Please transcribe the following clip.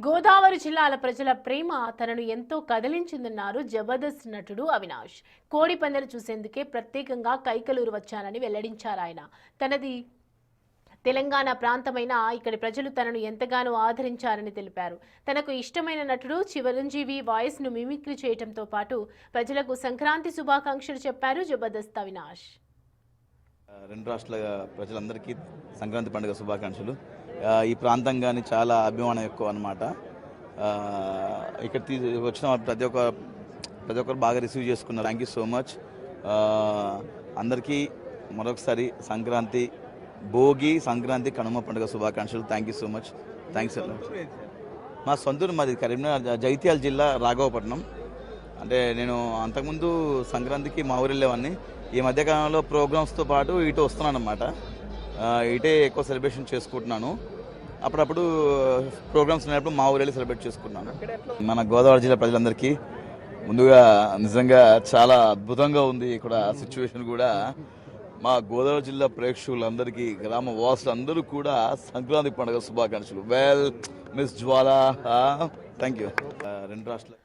గోదావరి జిల్లాల ప్రజల ప్రేమ తనను ఎంతో కదిలించిందన్నారు జబర్దస్త్ నటుడు అవినాష్. కోడి పందెలు చూసేందుకే ప్రత్యేకంగా కైకలూరు వచ్చానని వెల్లడించారు ఆయన. తనది తెలంగాణ ప్రాంతమైన ఇక్కడి ప్రజలు తనను ఎంతగానో ఆదరించారని తెలిపారు. తనకు ఇష్టమైన నటుడు చిరంజీవి వాయిస్ ను మిమిక్రీ చేయడంతో పాటు ప్రజలకు సంక్రాంతి శుభాకాంక్షలు చెప్పారు జబర్దస్త్ అవినాష్. రెండు రాష్ట్రాల ప్రజలందరికీ సంక్రాంతి పండుగ శుభాకాంక్షలు. ఈ ప్రాంతం కానీ చాలా అభిమానం ఎక్కువ అనమాట. ఇక్కడ వచ్చిన ప్రతి ఒక్కరు బాగా రిసీవ్ చేసుకున్నారు. Thank you so much. అందరికీ మరొకసారి సంక్రాంతి, భోగి, సంక్రాంతి, కనుమ పండుగ శుభాకాంక్షలు. Thank you so much. Thanks అలా. మా సొంతూరు మాది కరీంనగర్, జగిత్యాల జిల్లా, రాఘవపట్నం. అంటే నేను అంతకుముందు సంక్రాంతికి మా ఊరు వెళ్ళేవాడిని. ఈ మధ్యకాలంలో ప్రోగ్రామ్స్తో పాటు ఇటు వస్తున్నాను అన్నమాట. ఇటే ఎక్కువ సెలబ్రేషన్ చేసుకుంటున్నాను. అప్పుడప్పుడు ప్రోగ్రామ్స్ ఉన్నప్పుడు మా ఊరు వెళ్ళి సెలబ్రేట్ చేసుకున్నాను. మన గోదావరి జిల్లా ప్రజలందరికీ ముందుగా నిజంగా చాలా అద్భుతంగా ఉంది ఇక్కడ సిచ్యువేషన్ కూడా. మా గోదావరి జిల్లా ప్రేక్షకులందరికీ, గ్రామ వాసులందరూ కూడా సంక్రాంతి పండుగ శుభాకాంక్షలు. Well miss Jwala, thank you. రెండు రాష్ట్రాల